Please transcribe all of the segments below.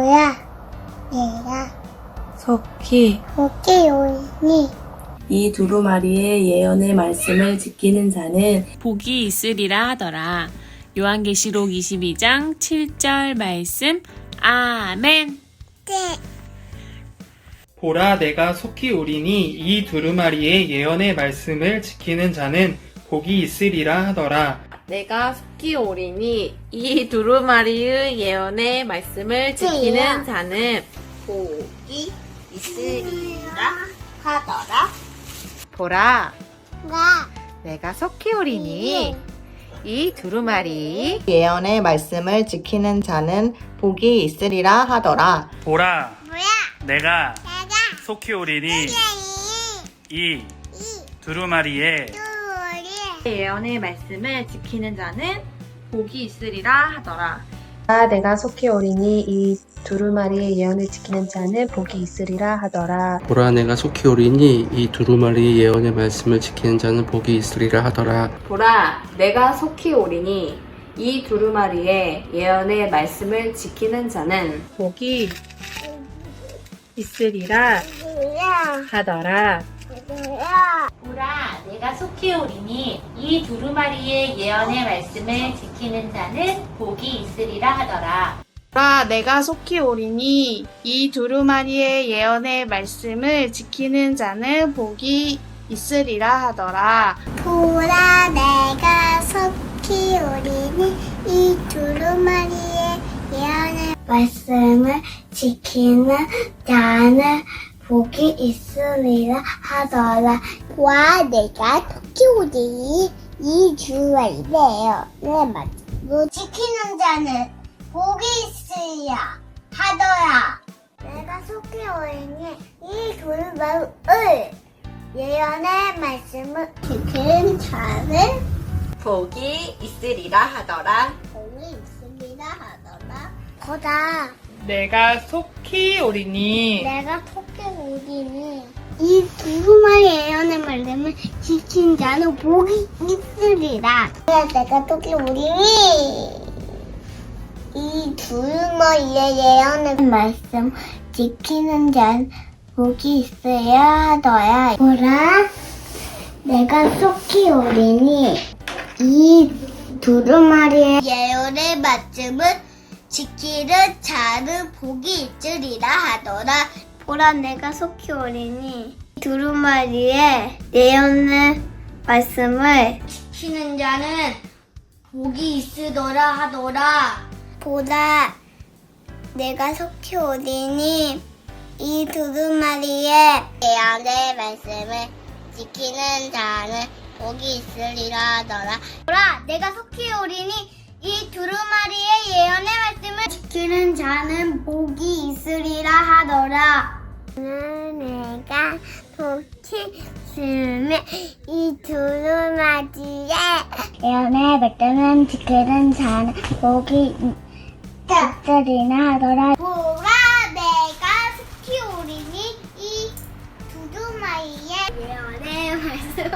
보라, 내가 속히 속히 오니 이 두루마리의 예언의 말씀을 지키는 자는 복이 있으리라 하더라. 요한계시록 22장 7절 말씀. 아멘. 보라, 내가 속히 오리니 이 두루마리의 예언의 말씀을 지키는 자는 복이 있으리라 하더라. 내가 속히 오리니 이 두루마리의 예언의 말씀을 지키는 자는 복이 있으리라 하더라. 보라, 나 내가 속히 오리니 이 두루마리 예언의 말씀을 지키는 자는 복이 있으리라 하더라. 보라, 뭐야? 내가 내가 속히 오리니 여기 이 두루마리의 우리 예언의 말씀을 지키는 자는 복이 있으리라 하더라. 내가 속히 오리니 이 두루마리의 예언을 지키는 자는 복이 있으리라 하더라. 보라, 내가 속히 오리니 이 두루마리의 예언의 말씀을 지키는 자는 복이 있으리라 하더라. 보라, 내가 속히 오리니 이 두루마리의 예언의 말씀을 지키는 자는 복이 있으리라 뭐야? 하더라. 뭐야? 보라, 내가 속히 오리니 이 두루마리의 예언의 말씀을 지키는 자는 복이 있으리라 하더라. 보라, 내가 속히 오리니 이 두루마리의 예언의 말씀을 지키는 자는 복이 있으리라 하더라. 보라, 내가 속히 오리니 이 두루마리의 예언의 말씀을 지키는 자는 복이 있으리라 하더라. 와, 내가 속히 오리니 이 두루마리의 예언의 말씀을 지키는 자는 복이 있으리라 하더라. 내가 속히 오리니 이 두루마리의 예언의 말씀을 지키는 자는 복이 있으리라 하더라. 복이 있으리라 하더라. 보다 내가 속히 오리니 내가 속히 오리니 이 두루마리의 예언의 말씀을 지킨 자는 복이 있으리라. 내가 속히 오리니 이 두루마리의 예언의 말씀 지키는 자는 복이 있어야 하더라. 보라, 내가 속히 오리니 이 두루마리의 예언의 말씀을 지키는 자는 복이 있으리라 하더라. 보라, 내가 속히 오리니 두루마리의 예언의 말씀을 지키는 자는 복이 있으더라 하더라. 보라, 내가 속히 오리니 이 두루마리의 예언의 말씀을 지키는 자는 복이 있으리라 하더라. 보라, 내가 속히 오리니 이 두루마리의 예언의 말씀을 지키는 자는 복이 있으리라 하더라. 내가 속히 있으면 이 두루마리의 예언의 말씀을 지키는 자는 복이 있으리라 하더라. 보라, 내가 속히 오리니 이 두루마리의 예언의 말씀을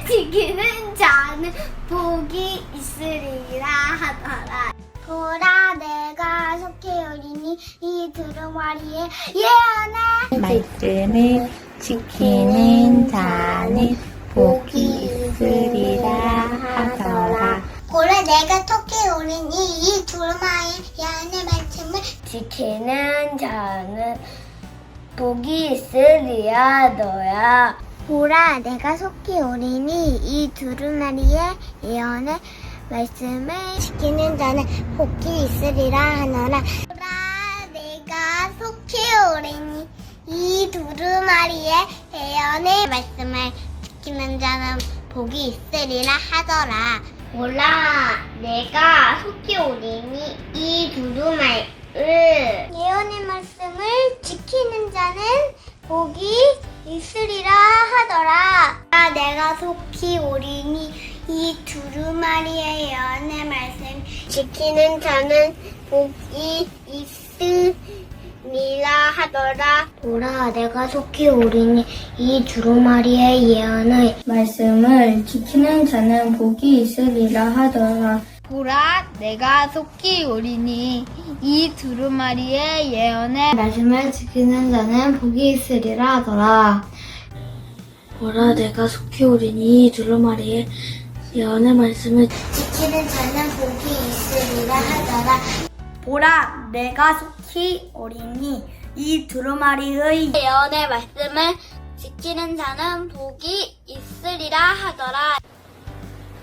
지키는 자는 복이 있으리라 하더라. 보라, 내가 속히 오리니 이 두루마리의 예언의 말씀을 지키는 자는 복이 있으리라 하더라. 보라, 내가 속히 오리니 이 두루마리의 예언의 말씀을 지키는 자는 복이 있으리라 하더라. 보라, 내가 속히 오리니 이 두루마리의 예언의 말씀을 지키는 자는 복이 있으리라 하노라. 보라, 내가 속히 오리니 이 두루마리의 예언의 말씀을 지키는 자는 복이 있으리라 하더라. 보라, 내가 속히 오리니 이 두루마리의 예언의 말씀을 지키는 자는 복이 있으리라 하더라. 내가 속히 오리니 이 두루마리의 예언의 말씀 지키는 자는 복이 있으리라 하더라. 보라, 내가 속히 오리니 이 두루마리의 예언의 말씀을 지키는 자는 복이 있으리라 하더라. 보라, 내가 속히 오리니 이 두루마리의 예언의 말씀을 지키는 자는 복이 있으리라 하더라. 보라, 내가 속히 오리니 이 두루마리의 예언의 말씀을 지키는 자는 복이 있으리라 하더라. 보라, 내가 속히 오리니 이 두루마리의 예언의 말씀을 지키는 자는 복이 있으리라 하더라.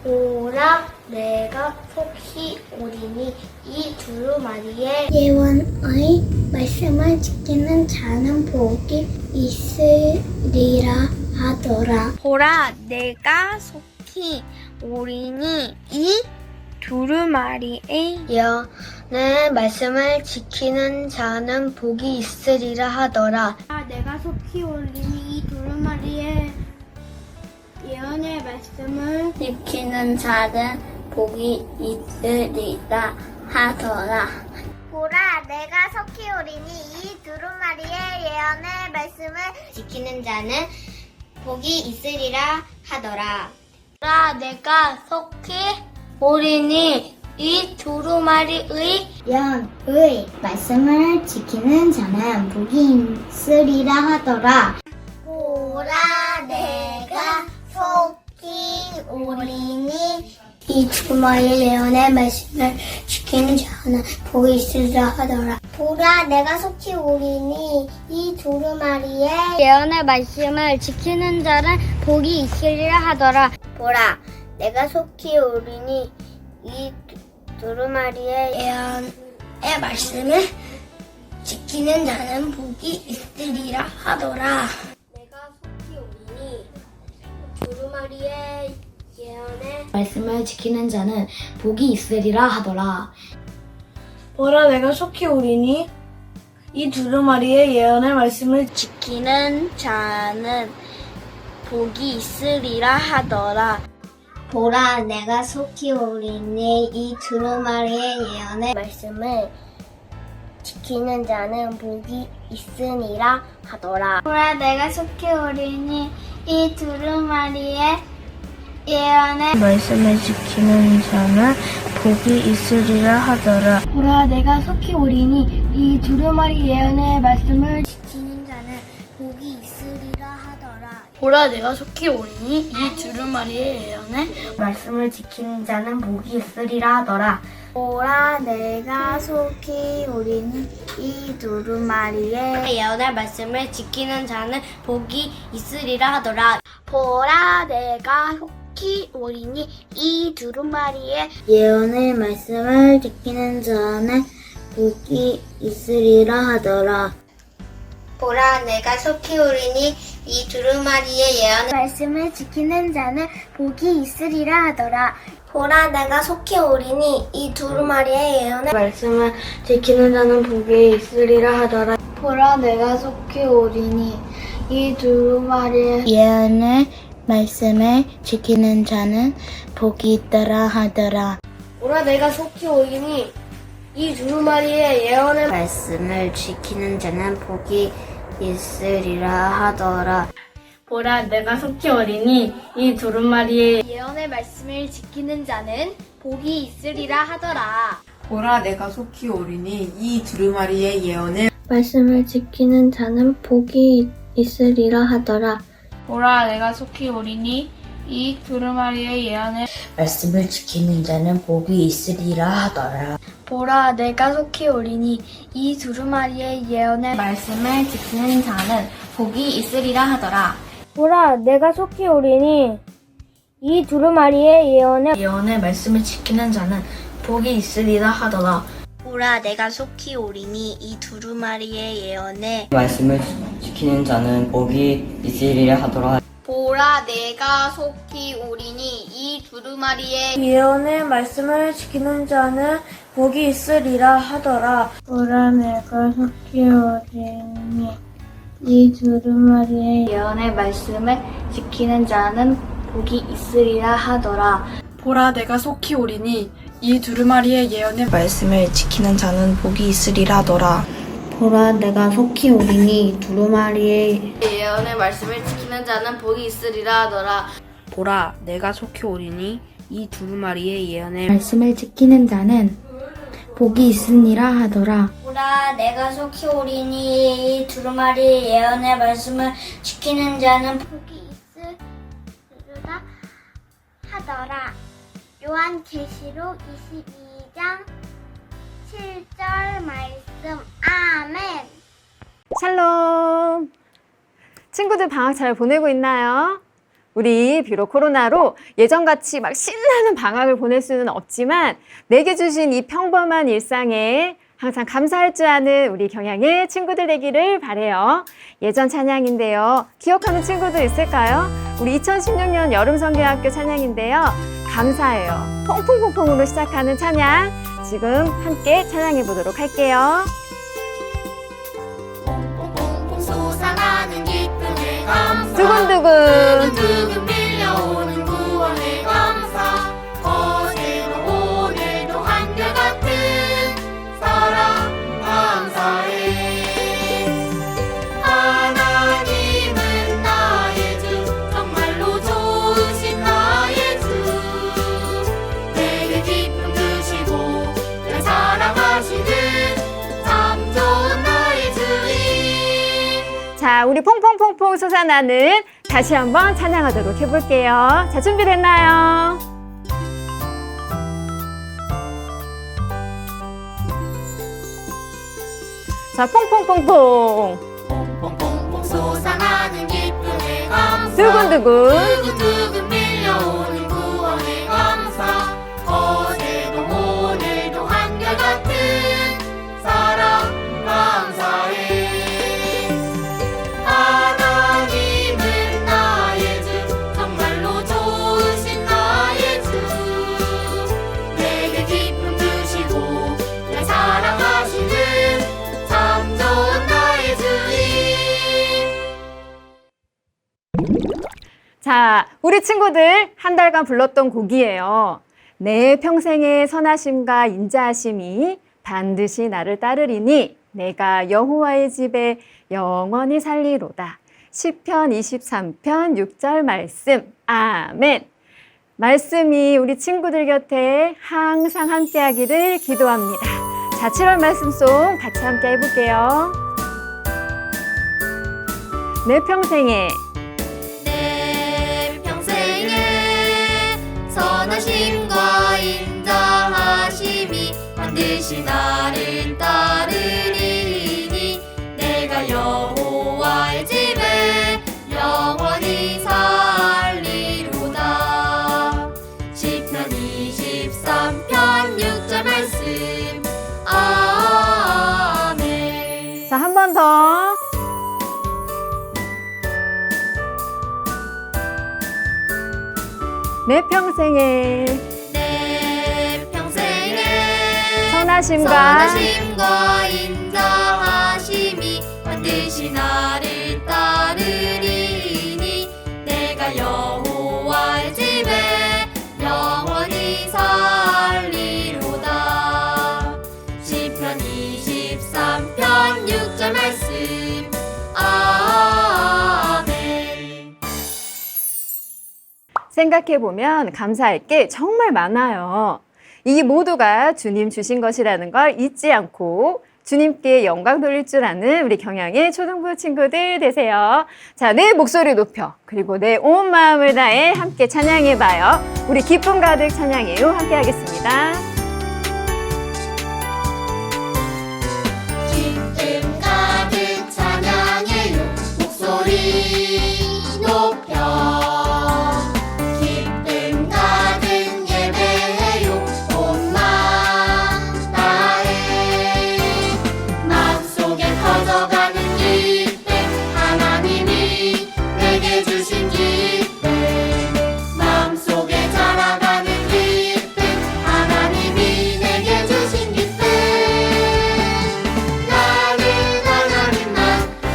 보라, 내가 속히 오리니 이 두루마리의 예언의 말씀을 지키는 자는 복이 있으리라 하더라. 보라, 내가 속히 오리니 이 두루마리의 예언의 말씀을 지키는 자는 복이 있으리라 하더라. 내가 속히 오리니 이 두루마리의 예언의 말씀을 지키는 자는 복이 있으리라 하더라. 보라, 내가 속히 오리니 이 두루마리의 예언의 말씀을 지키는 자는 복이 있으리라 하더라. 보라, 내가 속히 오리니 이 두루마리의 예언의 말씀을 지키는 자는 복이 있으리라 하더라. 보라, 내가 속히 오리니 이 두루마리의 예언의 말씀을 지키는 자는 복이 있으리라 하더라. 보라, 내가 속히 오리니 이 두루마리의 예언의 말씀을 지키는 자는 복이 있으리라 하더라. 보라, 내가 속히 오리니 이 두루마리의 예언의 말씀을 지키는 자는 복이 있으리라 하더라. 내가 속히 오리니 두루마리의 예언의 말씀을 지키는 자는 복이 있으리라 하더라. 보라, 내가 속히 오리니 이 두루마리의 예언의 말씀을 지키는 자는 복이 있으리라 하더라. 보라, 내가 속히 오리니 이 두루마리의 예언의 말씀을 지키는 자는 복이 있으리라 하더라. 보라, 내가 속히 오리니 이 두루마리의 예언의 말씀을 지키는 자는 복이 있으리라 하더라. 보라, 내가 속히 오리니 이 두루마리 예언의 말씀을 지키는 자는 복이 있으리라 하더라. 보라, 내가 속히 오리니 이 두루마리의 예언의 말씀을 지키는 자는 복이 있으리라 하더라. 보라, 내가 속히 오리니 이 두루마리의 예언의 말씀을 지키는 자는 복이 있으리라 하더라. 보라, 내가 속히 오리니 이 두루마리의 예언의 말씀을 지키는 자는 복이 있으리라 하더라. 보라, 내가 속히 오리니 이 두루마리의 예언의 말씀을 지키는 자는 복이 있으리라 하더라. 보라, 내가 속히 오리니 이 두루마리의 예언의 말씀을 지키는 자는 복이 있으리라 하더라. 보라, 내가 속히 오리니 이 두루마리의 예언의 말씀을 지키는 자는 복이 있더라 하더라. 보라, 내가 속히 오리니 이 두루마리의 예언의 말씀을 지키는 자는 복이 있으리라 하더라. 보라, 내가 속히 오리니 이 두루마리의 예언의 말씀을 지키는 자는 복이 있으리라 하더라. 보라, 내가 속히 오리니 이 두루마리의 예언을 말씀을 지키는 자는 복이 있으리라 하더라. 보라, 내가 속히 오리니 이 두루마리의 예언의 말씀을 지키는 자는 복이 있으리라 하더라. 보라, 내가 속히 오리니 이 두루마리의 예언의 말씀을 지키는 자는 복이 있으리라 하더라. 보라, 내가 속히 오리니 이 두루마리의 예언의 말씀을 지키는 자는 복이 있으리라 하더라. 보라, 내가 속히 오리니 이 두루마리의 예언의 말씀을 지키는 자는 복이 있으리라 하더라. 보라, 내가 속히 오리니 이 두루마리의 예언의 말씀을 지키는 자는 복이 있으리라 하더라. 보라, 내가 속히 오리니 이 두루마리의 예언의 말씀을 지키는 자는 복이 있으리라 하더라. 보라, 내가 속히 오리니 이 두루마리의 예언의 말씀을 지키는 자는 복이 있으리라 하더라. 보라, 내가 속히 오리니 두루마리의 예언의 말씀을 지키는 자는 복이 있으리라 하더라. 보라, 내가 속히 오리니 이 두루마리의 예언의 말씀을 지키는 자는 복이 있으니라 하더라. 보라, 내가 속히 오리니 이 두루마리의 예언의 말씀을 지키는 자는 복이 있으리라 하더라. 요한계시록 22장 7절 말씀. 아멘. 샬롬! 친구들 방학 잘 보내고 있나요? 우리 비록 코로나로 예전같이 막 신나는 방학을 보낼 수는 없지만 내게 주신 이 평범한 일상에 항상 감사할 줄 아는 우리 경양의 친구들 되기를 바래요. 예전 찬양인데요. 기억하는 친구들 있을까요? 우리 2016년 여름성경학교 찬양인데요. 감사해요. 퐁퐁퐁퐁으로 시작하는 찬양. 지금 함께 찬양해 보도록 할게요. 솟아나는 기쁨의 감사 두근두근 두근두근 밀려오는 구원의 감사 어제도 오늘도 한결같은 사랑 감사해 하나님은 나의 주 정말로 좋으신 나의 주 내게 기쁨 주시고 날 사랑하시는 참 좋은 나의 주님. 자, 우리 퐁퐁퐁퐁 솟아나는 다시 한번 찬양하도록 해볼게요. 자, 준비됐나요? 자, 퐁퐁퐁퐁 퐁퐁퐁퐁 솟아나는 기쁨의 감사 두근두근 두근두근 밀려오는 구원의 감사 어제도 오늘도 한결같은 사랑 감사해 하나님은 나의 주 정말로 좋으신 나의 주 내게 기쁨 주시고 날 사랑하시는 참 좋은 나의 주님. 자, 우리 친구들 한 달간 불렀던 곡이에요. 내 평생의 선하심과 인자하심이 반드시 나를 따르리니 내가 여호와의 집에 영원히 살리로다. 시편 23편 6절 말씀. 아멘. 말씀이 우리 친구들 곁에 항상 함께하기를 기도합니다. 자, 7월 말씀송 같이 함께 해볼게요. 내 평생에 내 평생에 선하심과 인자하심이 반드시 나를 따르리니 내가 여호와의 집에 영원히 살리로다. 시편 23편 6절 말씀. 아멘. 자, 한 번 더. 내 평생에 내 평생에 선하심과 인자하심이 반드시 나를 따르리니 내가 여호와의 집에 영원히 살리로다. 시편 23편 6절 말씀. 아멘. 생각해보면 감사할 게 정말 많아요. 이 모두가 주님 주신 것이라는 걸 잊지 않고 주님께 영광 돌릴 줄 아는 우리 경양의 초등부 친구들 되세요. 자, 내 목소리 높여 그리고 내 온 마음을 다해 함께 찬양해봐요. 우리 기쁨 가득 찬양해요. 함께 하겠습니다. 기쁨 가득 찬양해요. 목소리 높여 기쁨 가득 예배해요. 온 마음 다해 마음속에 터져가는 기쁨 하나님이 내게 주신 기쁨 마음속에 자라가는 기쁨 하나님이 내게 주신 기쁨 나는 하나님만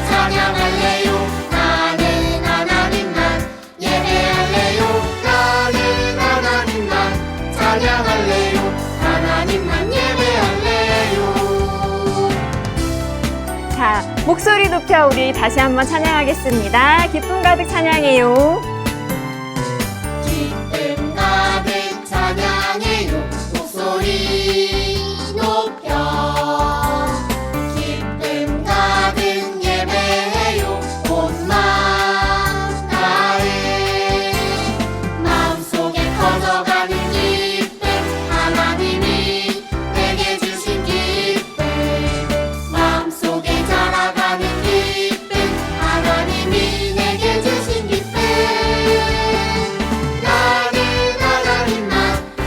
찬양할래요. 나는 하나님만 예배할래요. 나는 하나님만 찬양할래요. 하나님만 예배할래요. 자, 목소리 높여 우리 다시 한번 찬양하겠습니다. 기쁨 가득 찬양해요. 기쁨 가득 찬양해요 목소리 높여 기쁨 가득 예배해요 온 마음 다해 마음속에 커져가는 기쁨 하나님이 내게 주신 기쁨 마음속에 자라가는 기쁨 하나님이 내게 주신 기쁨 나는 하나님만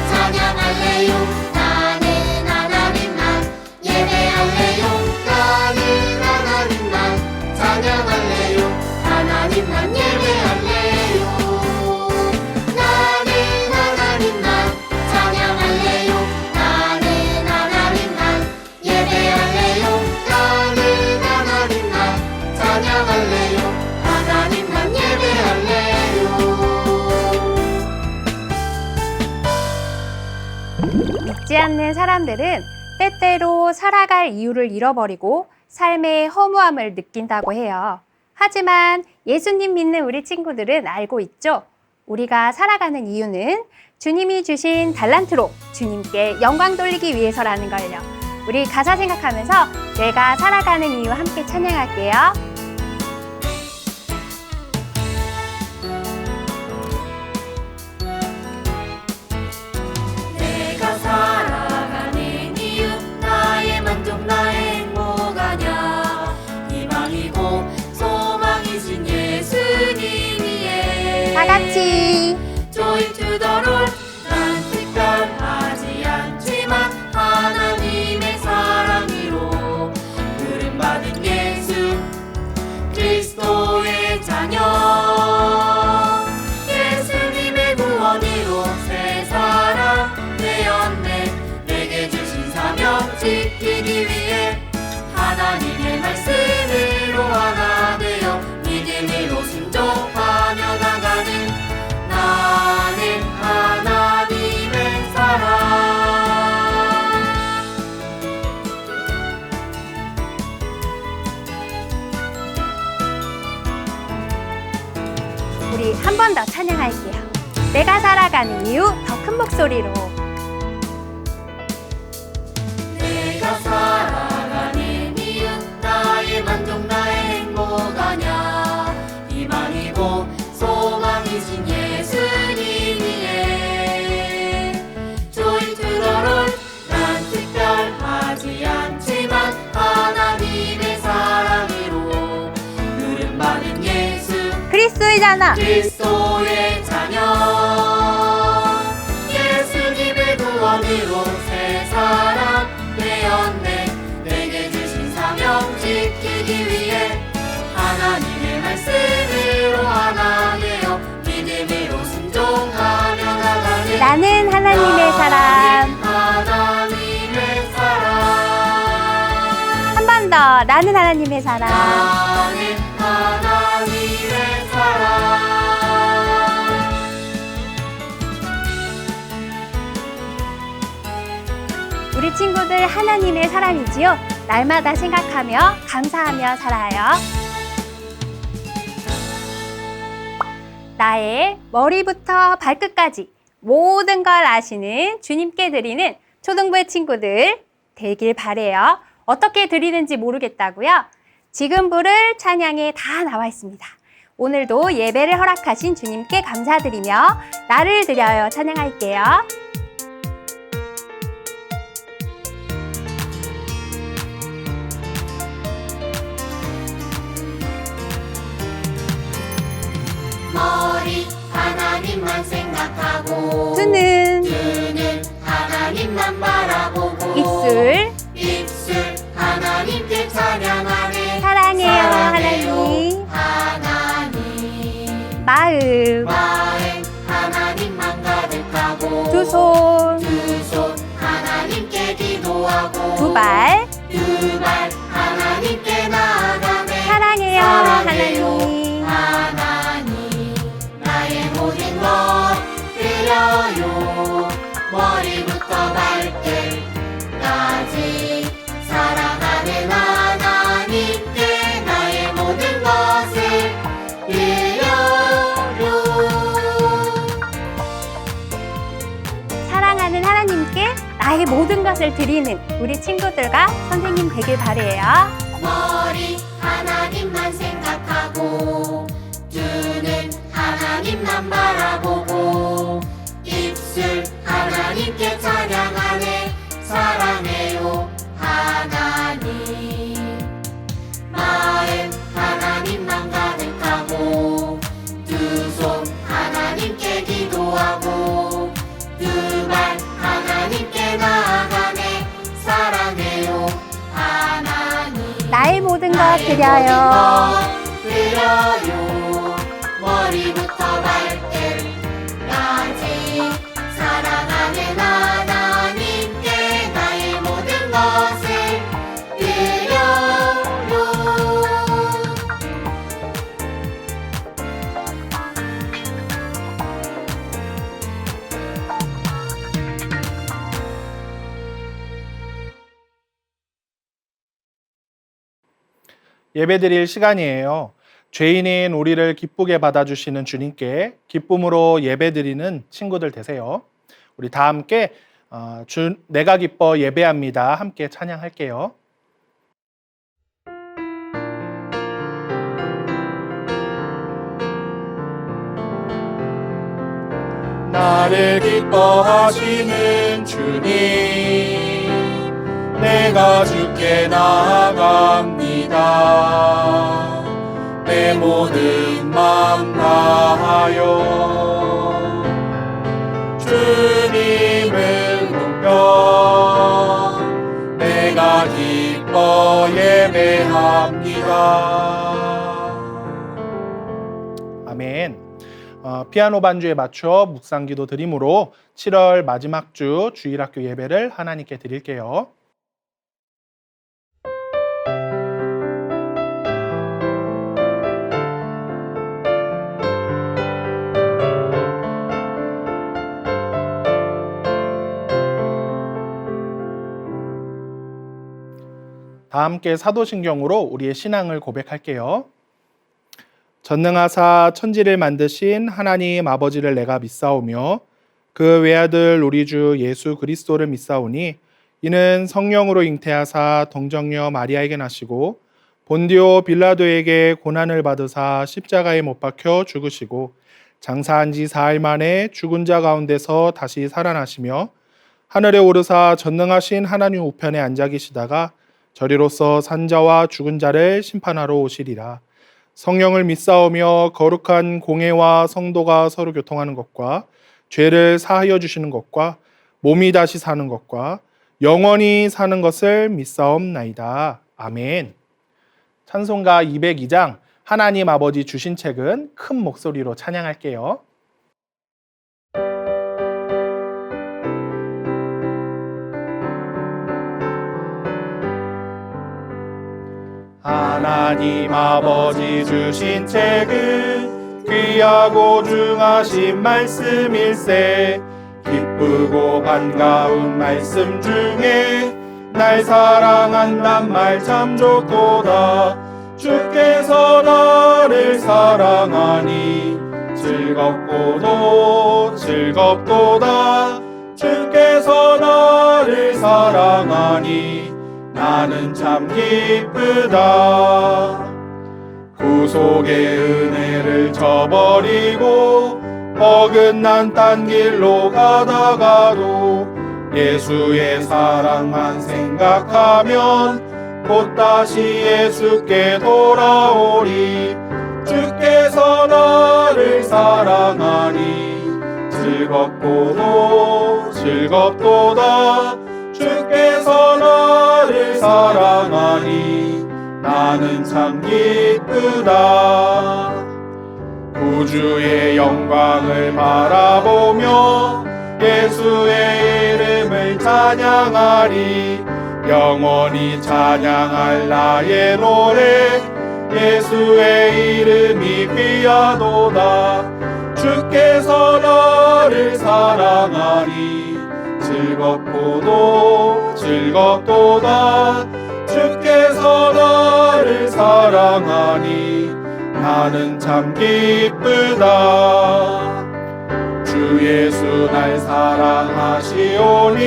찬양할래요 나는 하나님만 예배할래요 나는 하나님만 찬양할래요 하나님만 예배할래요 나는 하나님만 찬양할래요 나는 하나님만 예배할래요 나는 하나님만 찬양할래요 하나님만 예배할래요 믿지 않는 사람들은 때때로 살아갈 이유를 잃어버리고 삶의 허무함을 느낀다고 해요. 하지만 예수님 믿는 우리 친구들은 알고 있죠? 우리가 살아가는 이유는 주님이 주신 달란트로 주님께 영광 돌리기 위해서라는 걸요. 우리 가사 생각하면서 내가 살아가는 이유 함께 찬양할게요. 내가 살아가는 이유 나의 만족 나의 행복 아냐 희망이고 소망이신 예수님이에 다 같이 Joy to the Lord 난 특별하지 않지만 하나님의 사랑으로 부름받은 예수 그리스도의 자녀 예수님의 구원으로 새 사람 되었네 내게 주신 사명 지키기 위해 하나님의 말씀으로 하나 되어 믿음으로 순종하며 나가는 나는 하나님의 사람 우리 한 번 더 찬양할게요. 내가 살아가는 이유 더 큰 목소리로 내가 살아가는 이유 나의 만족 나의 행복 아냐 희망이고 소망이신 예수님이에 Joy to the Lord 난 특별하지 않지만 하나님의 사랑으로 부름받은 예수 그리스도이잖아. 그리스도의 자녀 예수님의 구원으로 새 사람 되었네 내게 주신 사명 지키기 위해 하나님의 말씀으로 하나 되어 믿음으로 순종하며 나가는 나는 하나님의 사람. 하나님의 사람 한 번 더 나는 하나님의 사람. 나는 하나님의 사람 우리 친구들 하나님의 사람이지요. 날마다 생각하며 감사하며 살아요. 나의 머리부터 발끝까지 모든 걸 아시는 주님께 드리는 초등부의 친구들 되길 바래요. 어떻게 드리는지 모르겠다고요? 지금 부를 찬양에 다 나와 있습니다. 오늘도 예배를 허락하신 주님께 감사드리며 나를 드려요 찬양할게요. 머리 하나님만 생각하고 두 눈 하나님만 바라보고 입술 하나님께 찬양하네 사랑해요 하나님 마음 하나님만 가득하고 두 손 하나님께 기도하고 두 발 하나님께 나아가네 사랑해요 하나님 나의 모든 것 드려요 머리부터 발끝까지 사랑하는 하나님께 나의 모든 것을 드려요 나의 모든 것을 드리는 우리 친구들과 선생님 되길 바래요. 머리 하나님만 생각하고 눈은 하나님만 바라보고 입술 하나님께 찬양하네 사랑해요 하나님 마음 하나님만 가득하고 두 손 하나님께 기도하고 두 발 하나님께 나아가네 사랑해요 하나님 나의 모든 것 드려요. 드려요 머리부터 발끝까지 사랑하는 하나님께 나의 모든 것을 드려요. 예배드릴 시간이에요. 죄인인 우리를 기쁘게 받아주시는 주님께 기쁨으로 예배드리는 친구들 되세요. 우리 다 함께 내가 기뻐 예배합니다. 함께 찬양할게요. 나를 기뻐하시는 주님 내가 주께 나아갑니다. 내 모든 맘 다하여 주님을 높여 내가 기뻐 예배합니다. 아멘. 피아노 반주에 맞춰 묵상기도 드림으로 7월 마지막 주 주일학교 예배를 하나님께 드릴게요. 다 함께 사도신경으로 우리의 신앙을 고백할게요. 전능하사 천지를 만드신 하나님 아버지를 내가 믿사오며 그 외아들 우리 주 예수 그리스도를 믿사오니 이는 성령으로 잉태하사 동정녀 마리아에게 나시고 본디오 빌라도에게 고난을 받으사 십자가에 못 박혀 죽으시고 장사한 지 4일 만에 죽은 자 가운데서 다시 살아나시며 하늘에 오르사 전능하신 하나님 우편에 앉아 계시다가 저리로서 산자와 죽은 자를 심판하러 오시리라. 성령을 믿사오며 거룩한 공회와 성도가 서로 교통하는 것과 죄를 사하여 주시는 것과 몸이 다시 사는 것과 영원히 사는 것을 믿사옵나이다. 아멘. 찬송가 202장 하나님 아버지 주신 책은 큰 목소리로 찬양할게요. 하나님 아버지 주신 책은 귀하고 중하신 말씀일세 기쁘고 반가운 말씀 중에 날 사랑한단 말 참 좋도다 주께서 나를 사랑하니 즐겁고도 즐겁도다 주께서 나를 사랑하니 나는 참 기쁘다. 구속의 은혜를 저버리고 어긋난 딴 길로 가다가도 예수의 사랑만 생각하면 곧 다시 예수께 돌아오리. 주께서 나를 사랑하니 즐겁고도 즐겁도다. 주께서 나를 사랑하니 나는 참 기쁘다. 구주의 영광을 바라보며 예수의 이름을 찬양하리. 영원히 찬양할 나의 노래 예수의 이름이 귀하도다. 주께서 나를 사랑하니 즐겁고도 즐겁도다. 주께서 나를 사랑하니 나는 참 기쁘다. 주 예수 날 사랑하시오니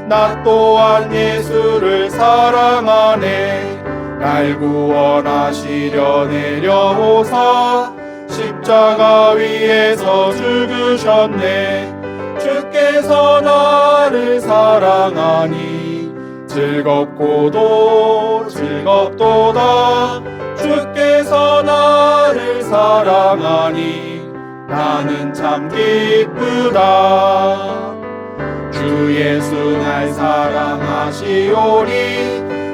나 또한 예수를 사랑하네. 날 구원하시려 내려오사 십자가 위에서 죽으셨네. 주께서 나를 사랑하니 즐겁고도 즐겁도다. 주께서 나를 사랑하니 나는 참 기쁘다. 주 예수 날 사랑하시오니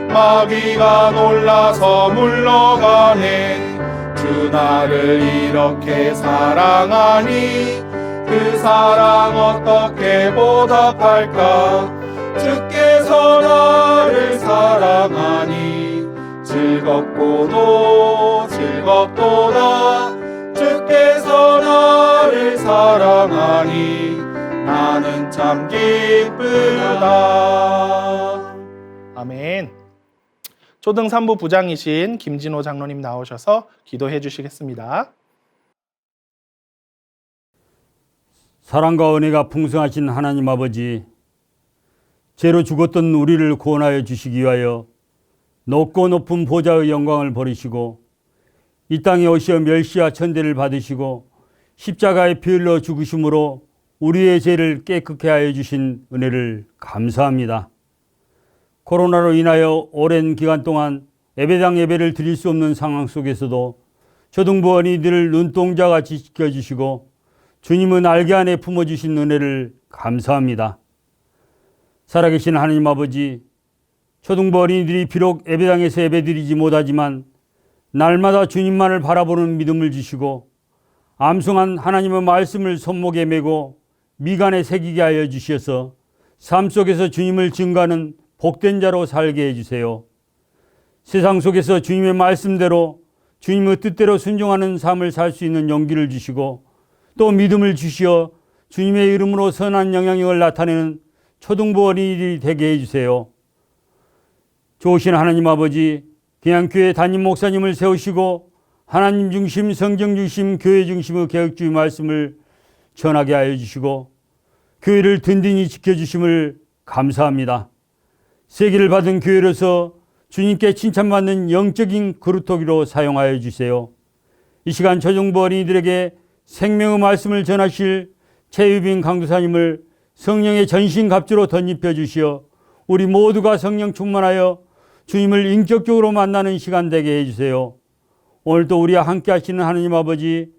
마귀가 놀라서 물러가네. 주 나를 이렇게 사랑하니 그 사랑 어떻게 보답할까. 주께서 나를 사랑하니 즐겁고도 즐겁도다. 주께서 나를 사랑하니 나는 참 기쁘다. 아멘. 초등 3부 부장이신 김진호 장로님 나오셔서 기도해 주시겠습니다. 사랑과 은혜가 풍성하신 하나님 아버지, 죄로 죽었던 우리를 구원하여 주시기 위하여 높고 높은 보좌의 영광을 버리시고 이 땅에 오시어 멸시와 천대를 받으시고 십자가에 피 흘러 죽으심으로 우리의 죄를 깨끗게 하여 주신 은혜를 감사합니다. 코로나로 인하여 오랜 기간 동안 예배당 예배를 드릴 수 없는 상황 속에서도 초등부 어린이들을 눈동자같이 지켜주시고 주님의 날개 안에 품어주신 은혜를 감사합니다. 살아계신 하나님 아버지, 초등부 어린이들이 비록 예배당에서 예배드리지 못하지만 날마다 주님만을 바라보는 믿음을 주시고 암송한 하나님의 말씀을 손목에 메고 미간에 새기게 하여 주셔서 삶 속에서 주님을 증거하는 복된 자로 살게 해주세요. 세상 속에서 주님의 말씀대로 주님의 뜻대로 순종하는 삶을 살 수 있는 용기를 주시고 또 믿음을 주시어 주님의 이름으로 선한 영향력을 나타내는 초등부 어린이들이 되게 해주세요. 좋으신 하나님 아버지, 그냥 교회 담임 목사님을 세우시고 하나님 중심, 성경 중심, 교회 중심의 개혁주의 말씀을 전하게 하여 주시고 교회를 든든히 지켜주심을 감사합니다. 세기를 받은 교회로서 주님께 칭찬받는 영적인 그루터기로 사용하여 주세요. 이 시간 초등부 어린이들에게 생명의 말씀을 전하실 최유빈 강도사님을 성령의 전신갑주로 덧입혀 주시어 우리 모두가 성령 충만하여 주님을 인격적으로 만나는 시간 되게 해주세요. 오늘도 우리와 함께 하시는 하나님 아버지,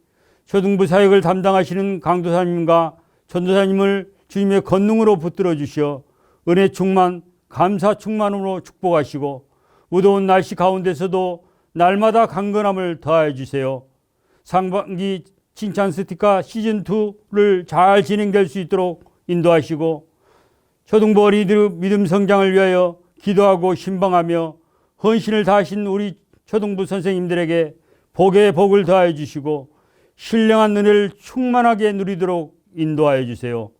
초등부 사역을 담당하시는 강도사님과 전도사님을 주님의 권능으로 붙들어 주시어 은혜 충만, 감사 충만으로 축복하시고 무더운 날씨 가운데서도 날마다 강건함을 더하여 주세요. 상반기 칭찬 스티커 시즌2를 잘 진행될 수 있도록 인도하시고 초등부 어린이들 믿음 성장을 위하여 기도하고 신방하며 헌신을 다하신 우리 초등부 선생님들에게 복의 복을 더하여 주시고 신령한 은혜를 충만하게 누리도록 인도하여 주세요.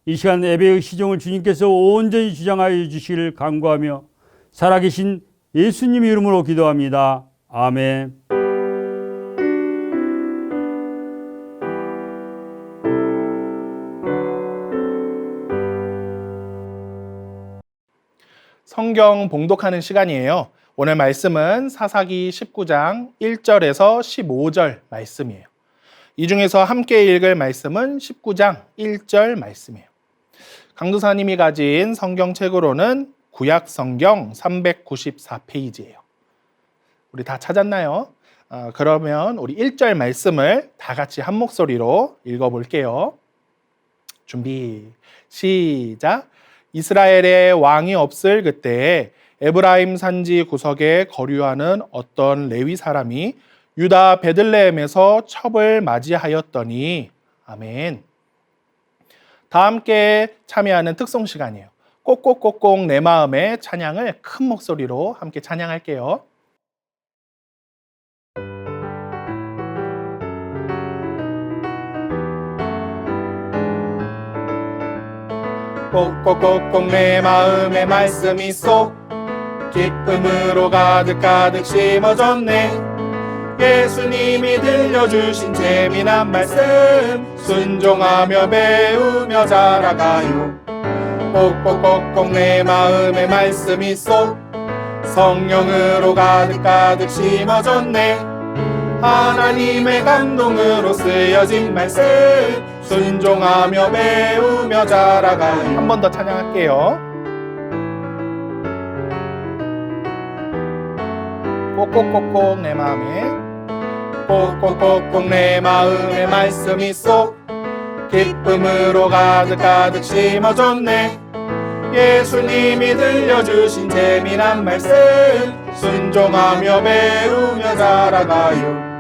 이 시간 예배의 시종을 주님께서 온전히 주장하여 주시기를 간구하며 살아계신 예수님 이름으로 기도합니다. 아멘. 성경 봉독하는 시간이에요. 오늘 말씀은 사사기 19장 1절에서 15절 말씀이에요. 이 중에서 함께 읽을 말씀은 19장 1절 말씀이에요. 강도사님이 가진 성경책으로는 구약 성경 394페이지예요. 우리 다 찾았나요? 그러면 우리 1절 말씀을 다 같이 한 목소리로 읽어볼게요. 준비, 시작. 이스라엘에 왕이 없을 그때에 에브라임 산지 구석에 거류하는 어떤 레위 사람이 유다 베들레헴에서 첩을 맞이하였더니, 아멘. 다 함께 참여하는 특송 시간이에요. 꼭꼭꼭꼭 내 마음의 찬양을 큰 목소리로 함께 찬양할게요. 꼭꼭꼭꼭 내 마음에 말씀이 쏙 기쁨으로 가득가득 심어졌네. 예수님이 들려주신 재미난 말씀 순종하며 배우며 자라가요. 꼭꼭꼭꼭 내 마음에 말씀이 쏙 성령으로 가득가득 심어졌네. 하나님의 감동으로 쓰여진 말씀 순종하며 배우며 자라가요. 한 번 더 찬양할게요. 꼭꼭꼭꼭 내 마음에 꼭꼭꼭꼭 내 마음에 말씀이 쏙 기쁨으로 가득가득 심어졌네. 예수님이 들려주신 재미난 말씀 순종하며 배우며 자라가요.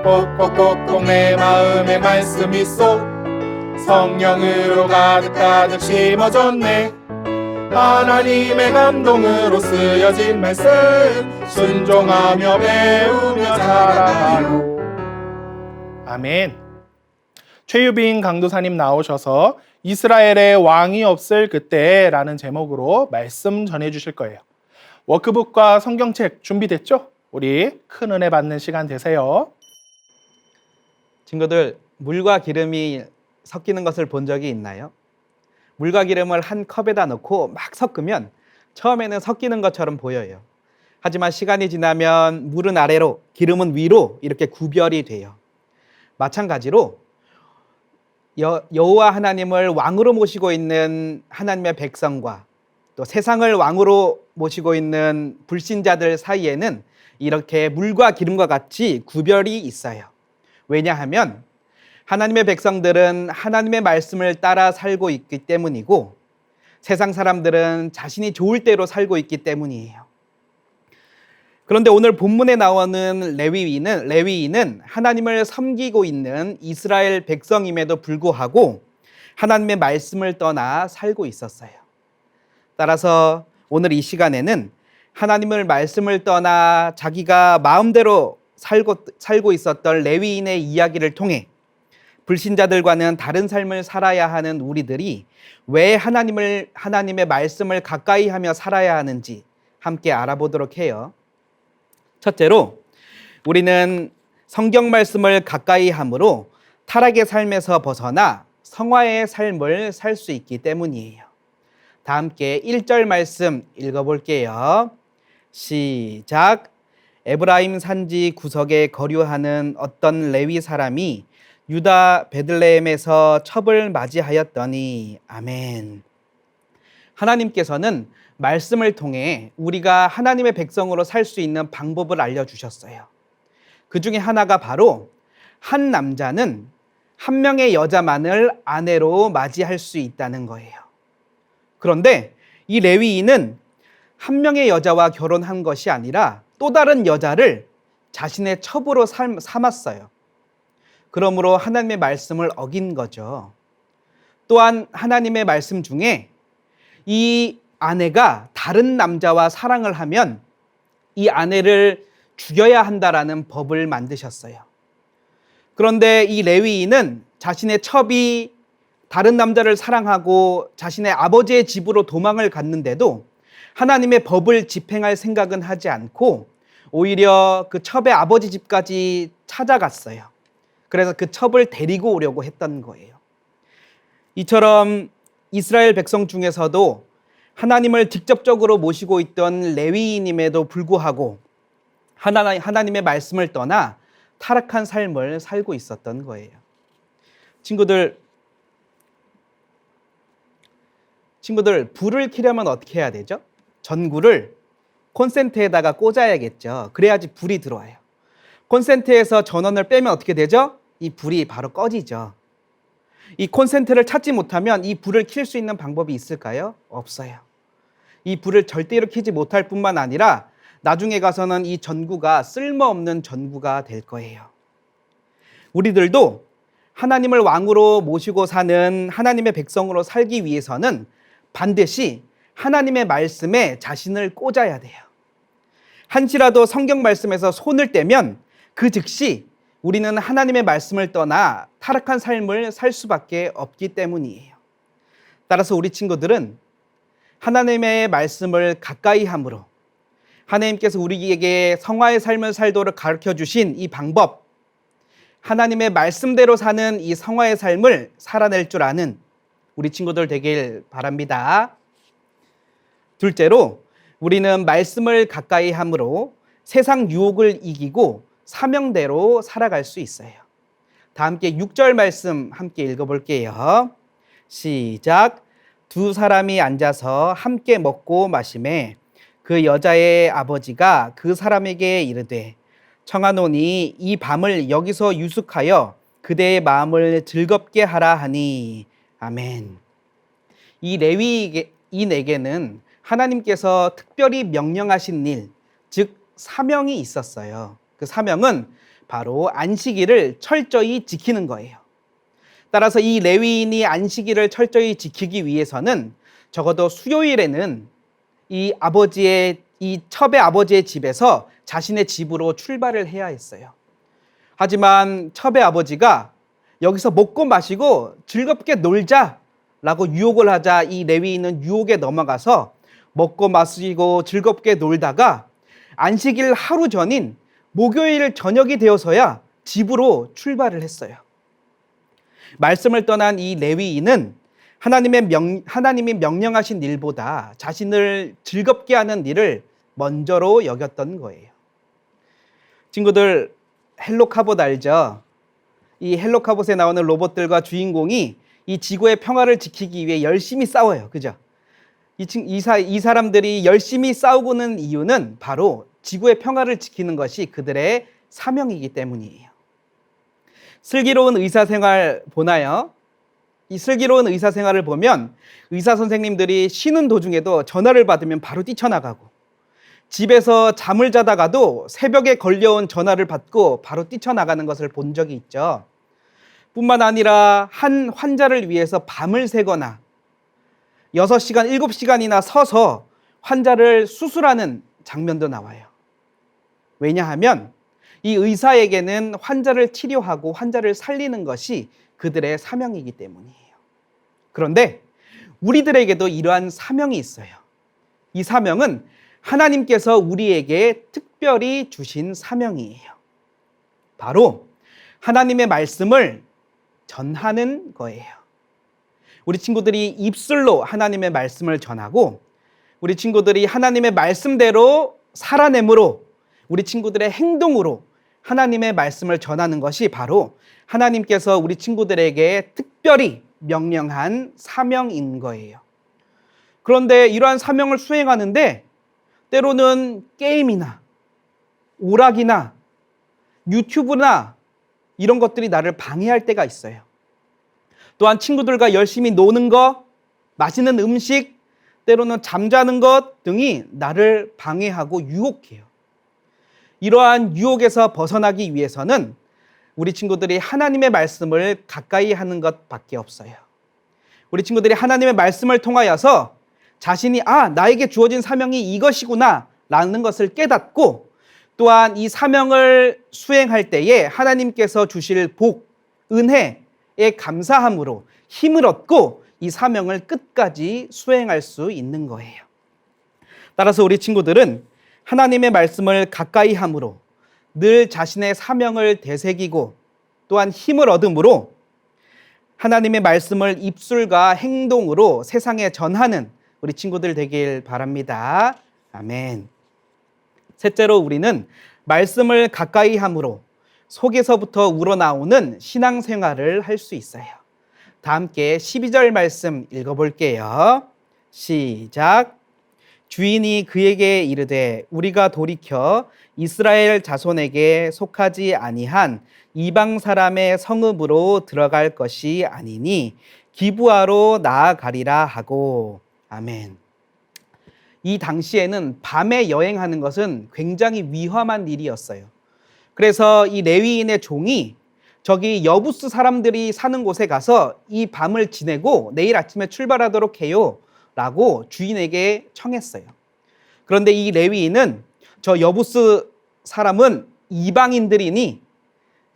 꼭꼭꼭꼭 내 마음에 말씀이 쏙 성령으로 가득가득 심어졌네. 하나님의 감동으로 쓰여진 말씀 순종하며 배우며 자라가요. 아멘. 최유빈 강도사님 나오셔서 이스라엘의 왕이 없을 그때라는 제목으로 말씀 전해주실 거예요. 워크북과 성경책 준비됐죠? 우리 큰 은혜 받는 시간 되세요. 친구들, 물과 기름이 섞이는 것을 본 적이 있나요? 물과 기름을 한 컵에다 넣고 막 섞으면 처음에는 섞이는 것처럼 보여요. 하지만 시간이 지나면 물은 아래로, 기름은 위로 이렇게 구별이 돼요. 마찬가지로 여호와 하나님을 왕으로 모시고 있는 하나님의 백성과 또 세상을 왕으로 모시고 있는 불신자들 사이에는 이렇게 물과 기름과 같이 구별이 있어요. 왜냐하면 하나님의 백성들은 하나님의 말씀을 따라 살고 있기 때문이고 세상 사람들은 자신이 좋을 대로 살고 있기 때문이에요. 그런데 오늘 본문에 나오는 레위인은 하나님을 섬기고 있는 이스라엘 백성임에도 불구하고 하나님의 말씀을 떠나 살고 있었어요. 따라서 오늘 이 시간에는 하나님의 말씀을 떠나 자기가 마음대로 살고 있었던 레위인의 이야기를 통해 불신자들과는 다른 삶을 살아야 하는 우리들이 왜 하나님의 말씀을 가까이 하며 살아야 하는지 함께 알아보도록 해요. 첫째로, 우리는 성경 말씀을 가까이 함으로 타락의 삶에서 벗어나 성화의 삶을 살 수 있기 때문이에요. 다 함께 1절 말씀 읽어볼게요. 시작. 에브라임 산지 구석에 거류하는 어떤 레위 사람이 유다 베들레헴에서 첩을 맞이하였더니. 아멘. 하나님께서는 말씀을 통해 우리가 하나님의 백성으로 살 수 있는 방법을 알려주셨어요. 그 중에 하나가 바로 한 남자는 한 명의 여자만을 아내로 맞이할 수 있다는 거예요. 그런데 이 레위인은 한 명의 여자와 결혼한 것이 아니라 또 다른 여자를 자신의 첩으로 삼았어요. 그러므로 하나님의 말씀을 어긴 거죠. 또한 하나님의 말씀 중에 이 아내가 다른 남자와 사랑을 하면 이 아내를 죽여야 한다라는 법을 만드셨어요. 그런데 이 레위인은 자신의 첩이 다른 남자를 사랑하고 자신의 아버지의 집으로 도망을 갔는데도 하나님의 법을 집행할 생각은 하지 않고 오히려 그 첩의 아버지 집까지 찾아갔어요. 그래서 그 첩을 데리고 오려고 했던 거예요. 이처럼 이스라엘 백성 중에서도 하나님을 직접적으로 모시고 있던 레위인임에도 불구하고 하나님의 말씀을 떠나 타락한 삶을 살고 있었던 거예요. 친구들, 불을 켜려면 어떻게 해야 되죠? 전구를 콘센트에다가 꽂아야겠죠. 그래야지 불이 들어와요. 콘센트에서 전원을 빼면 어떻게 되죠? 이 불이 바로 꺼지죠. 이 콘센트를 찾지 못하면 이 불을 켤 수 있는 방법이 있을까요? 없어요. 이 불을 절대로 켜지 못할 뿐만 아니라 나중에 가서는 이 전구가 쓸모없는 전구가 될 거예요. 우리들도 하나님을 왕으로 모시고 사는 하나님의 백성으로 살기 위해서는 반드시 하나님의 말씀에 자신을 꽂아야 돼요. 한시라도 성경 말씀에서 손을 떼면 그 즉시 우리는 하나님의 말씀을 떠나 타락한 삶을 살 수밖에 없기 때문이에요. 따라서 우리 친구들은 하나님의 말씀을 가까이 함으로 하나님께서 우리에게 성화의 삶을 살도록 가르쳐 주신 이 방법, 하나님의 말씀대로 사는 이 성화의 삶을 살아낼 줄 아는 우리 친구들 되길 바랍니다. 둘째로 우리는 말씀을 가까이 함으로 세상 유혹을 이기고 사명대로 살아갈 수 있어요. 다 함께 6절 말씀 함께 읽어볼게요. 시작. 두 사람이 앉아서 함께 먹고 마시매 그 여자의 아버지가 그 사람에게 이르되 청하노니 이 밤을 여기서 유숙하여 그대의 마음을 즐겁게 하라 하니. 아멘. 이 레위인에게는 하나님께서 특별히 명령하신 일, 즉 사명이 있었어요. 그 사명은 바로 안식일을 철저히 지키는 거예요. 따라서 이 레위인이 안식일을 철저히 지키기 위해서는 적어도 수요일에는 이 첩의 아버지의 집에서 자신의 집으로 출발을 해야 했어요. 하지만 첩의 아버지가 여기서 먹고 마시고 즐겁게 놀자라고 유혹을 하자 이 레위인은 유혹에 넘어가서 먹고 마시고 즐겁게 놀다가 안식일 하루 전인 목요일 저녁이 되어서야 집으로 출발을 했어요. 말씀을 떠난 이 레위인은 하나님이 명령하신 일보다 자신을 즐겁게 하는 일을 먼저로 여겼던 거예요. 친구들, 헬로카봇 알죠? 이 헬로카봇에 나오는 로봇들과 주인공이 이 지구의 평화를 지키기 위해 열심히 싸워요. 그죠? 이 사람들이 열심히 싸우고는 이유는 바로 지구의 평화를 지키는 것이 그들의 사명이기 때문이에요. 슬기로운 의사생활 보나요? 이 슬기로운 의사생활을 보면 의사 선생님들이 쉬는 도중에도 전화를 받으면 바로 뛰쳐나가고 집에서 잠을 자다가도 새벽에 걸려온 전화를 받고 바로 뛰쳐나가는 것을 본 적이 있죠. 뿐만 아니라 한 환자를 위해서 밤을 새거나 6시간, 7시간이나 서서 환자를 수술하는 장면도 나와요. 왜냐하면 이 의사에게는 환자를 치료하고 환자를 살리는 것이 그들의 사명이기 때문이에요. 그런데 우리들에게도 이러한 사명이 있어요. 이 사명은 하나님께서 우리에게 특별히 주신 사명이에요. 바로 하나님의 말씀을 전하는 거예요. 우리 친구들이 입술로 하나님의 말씀을 전하고 우리 친구들이 하나님의 말씀대로 살아내므로 우리 친구들의 행동으로 하나님의 말씀을 전하는 것이 바로 하나님께서 우리 친구들에게 특별히 명령한 사명인 거예요. 그런데 이러한 사명을 수행하는데 때로는 게임이나 오락이나 유튜브나 이런 것들이 나를 방해할 때가 있어요. 또한 친구들과 열심히 노는 것, 맛있는 음식, 때로는 잠자는 것 등이 나를 방해하고 유혹해요. 이러한 유혹에서 벗어나기 위해서는 우리 친구들이 하나님의 말씀을 가까이 하는 것밖에 없어요. 우리 친구들이 하나님의 말씀을 통하여서 자신이 나에게 주어진 사명이 이것이구나 라는 것을 깨닫고 또한 이 사명을 수행할 때에 하나님께서 주실 복, 은혜에 감사함으로 힘을 얻고 이 사명을 끝까지 수행할 수 있는 거예요. 따라서 우리 친구들은 하나님의 말씀을 가까이 함으로 늘 자신의 사명을 되새기고 또한 힘을 얻음으로 하나님의 말씀을 입술과 행동으로 세상에 전하는 우리 친구들 되길 바랍니다. 아멘. 셋째로 우리는 말씀을 가까이 함으로 속에서부터 우러나오는 신앙생활을 할 수 있어요. 다 함께 12절 말씀 읽어볼게요. 시작. 주인이 그에게 이르되 우리가 돌이켜 이스라엘 자손에게 속하지 아니한 이방 사람의 성읍으로 들어갈 것이 아니니 기브아로 나아가리라 하고. 아멘. 이 당시에는 밤에 여행하는 것은 굉장히 위험한 일이었어요. 그래서 이 레위인의 종이 저기 여부스 사람들이 사는 곳에 가서 이 밤을 지내고 내일 아침에 출발하도록 해요 라고 주인에게 청했어요. 그런데 이 레위인은 저 여부스 사람은 이방인들이니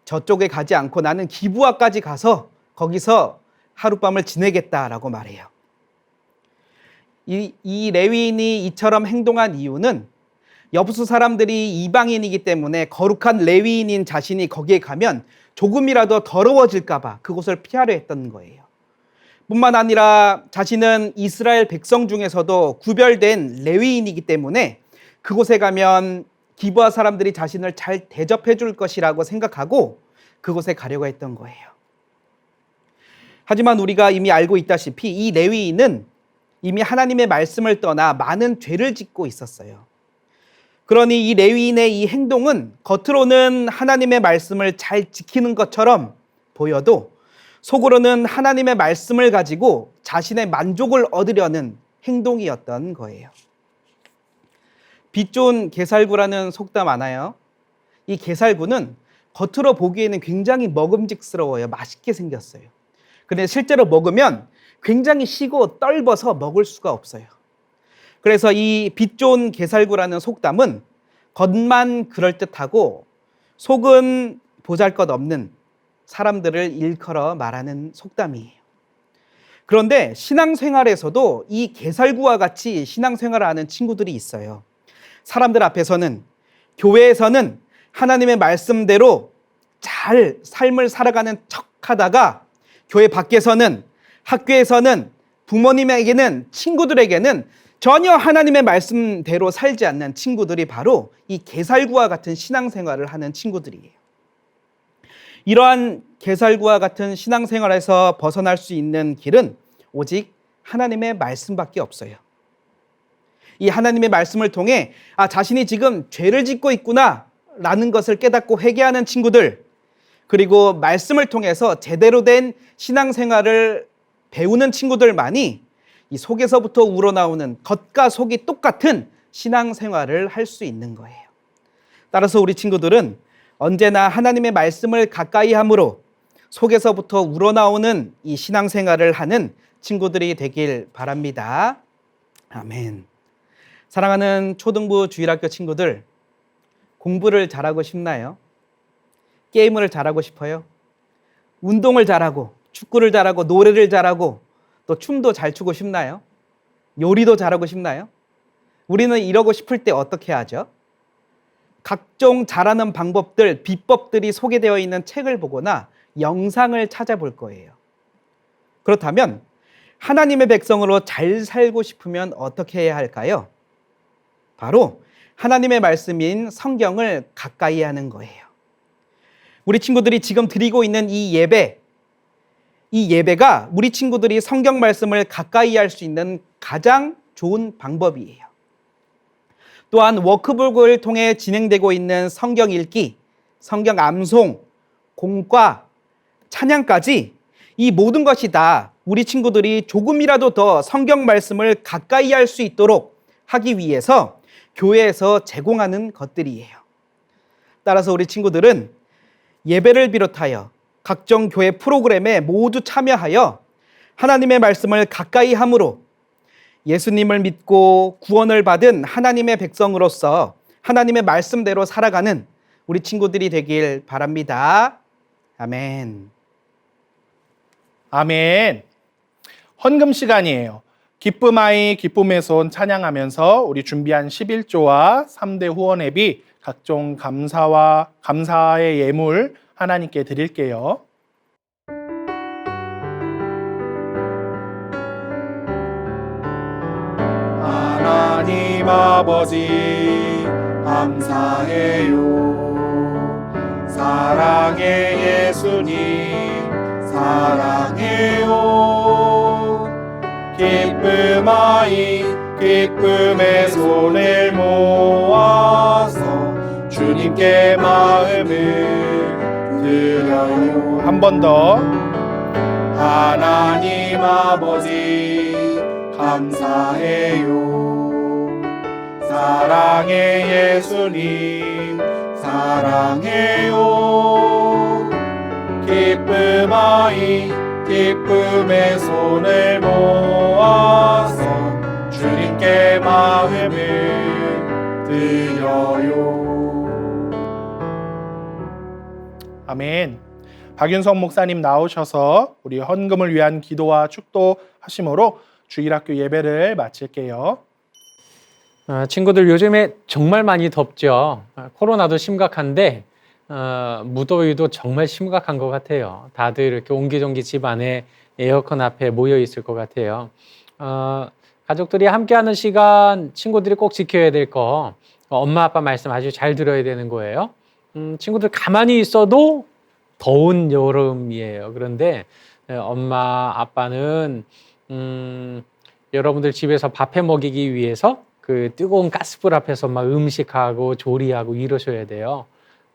저쪽에 가지 않고 나는 기브아까지 가서 거기서 하룻밤을 지내겠다라고 말해요. 이 레위인이 이처럼 행동한 이유는 여부스 사람들이 이방인이기 때문에 거룩한 레위인인 자신이 거기에 가면 조금이라도 더러워질까 봐 그곳을 피하려 했던 거예요. 뿐만 아니라 자신은 이스라엘 백성 중에서도 구별된 레위인이기 때문에 그곳에 가면 기브아 사람들이 자신을 잘 대접해 줄 것이라고 생각하고 그곳에 가려고 했던 거예요. 하지만 우리가 이미 알고 있다시피 이 레위인은 이미 하나님의 말씀을 떠나 많은 죄를 짓고 있었어요. 그러니 이 레위인의 이 행동은 겉으로는 하나님의 말씀을 잘 지키는 것처럼 보여도 속으로는 하나님의 말씀을 가지고 자신의 만족을 얻으려는 행동이었던 거예요. 빛 좋은 게살구라는 속담 아나요? 이 게살구는 겉으로 보기에는 굉장히 먹음직스러워요. 맛있게 생겼어요. 근데 실제로 먹으면 굉장히 시고 떫어서 먹을 수가 없어요. 그래서 이 빛 좋은 게살구라는 속담은 겉만 그럴듯하고 속은 보잘것없는 사람들을 일컬어 말하는 속담이에요. 그런데 신앙생활에서도 이 게살구와 같이 신앙생활을 하는 친구들이 있어요. 사람들 앞에서는, 교회에서는 하나님의 말씀대로 잘 삶을 살아가는 척하다가 교회 밖에서는, 학교에서는, 부모님에게는, 친구들에게는 전혀 하나님의 말씀대로 살지 않는 친구들이 바로 이 게살구와 같은 신앙생활을 하는 친구들이에요. 이러한 게살구와 같은 신앙생활에서 벗어날 수 있는 길은 오직 하나님의 말씀밖에 없어요. 이 하나님의 말씀을 통해 자신이 지금 죄를 짓고 있구나 라는 것을 깨닫고 회개하는 친구들, 그리고 말씀을 통해서 제대로 된 신앙생활을 배우는 친구들만이 이 속에서부터 우러나오는 겉과 속이 똑같은 신앙생활을 할 수 있는 거예요. 따라서 우리 친구들은 언제나 하나님의 말씀을 가까이 함으로 속에서부터 우러나오는 이 신앙생활을 하는 친구들이 되길 바랍니다. 아멘. 사랑하는 초등부 주일학교 친구들, 공부를 잘하고 싶나요? 게임을 잘하고 싶어요? 운동을 잘하고, 축구를 잘하고, 노래를 잘하고, 또 춤도 잘 추고 싶나요? 요리도 잘하고 싶나요? 우리는 이러고 싶을 때 어떻게 하죠? 각종 잘하는 방법들, 비법들이 소개되어 있는 책을 보거나 영상을 찾아볼 거예요. 그렇다면 하나님의 백성으로 잘 살고 싶으면 어떻게 해야 할까요? 바로 하나님의 말씀인 성경을 가까이 하는 거예요. 우리 친구들이 지금 드리고 있는 이 예배가 우리 친구들이 성경 말씀을 가까이 할 수 있는 가장 좋은 방법이에요. 또한 워크북을 통해 진행되고 있는 성경 읽기, 성경 암송, 공과, 찬양까지 이 모든 것이 다 우리 친구들이 조금이라도 더 성경 말씀을 가까이 할 수 있도록 하기 위해서 교회에서 제공하는 것들이에요. 따라서 우리 친구들은 예배를 비롯하여 각종 교회 프로그램에 모두 참여하여 하나님의 말씀을 가까이 함으로 예수님을 믿고 구원을 받은 하나님의 백성으로서 하나님의 말씀대로 살아가는 우리 친구들이 되길 바랍니다. 아멘. 아멘. 헌금 시간이에요. 기쁨아이 기쁨의 손 찬양하면서 우리 준비한 11조와 3대 후원회비 각종 감사의 예물 하나님께 드릴게요. 하나님 아버지 감사해요. 사랑의 예수님 사랑해요. 기쁨아이 기쁨의 손을 모아서 주님께 마음을 드려요. 한 번 더. 하나님 아버지 감사해요. 사랑의 예수님 사랑해요. 기쁨아이 기쁨의 손을 모아서 주님께 마음을 드려요. 아멘. 박윤성 목사님 나오셔서 우리 헌금을 위한 기도와 축도하심으로 주일학교 예배를 마칠게요. 친구들 요즘에 정말 많이 덥죠. 코로나도 심각한데 무더위도 정말 심각한 것 같아요. 다들 이렇게 옹기종기 집 안에 에어컨 앞에 모여 있을 것 같아요. 가족들이 함께하는 시간, 친구들이 꼭 지켜야 될 거, 엄마 아빠 말씀 아주 잘 들어야 되는 거예요. 친구들 가만히 있어도 더운 여름이에요. 그런데 엄마 아빠는 여러분들 집에서 밥해 먹이기 위해서 그 뜨거운 가스불 앞에서 막 음식하고 조리하고 이러셔야 돼요.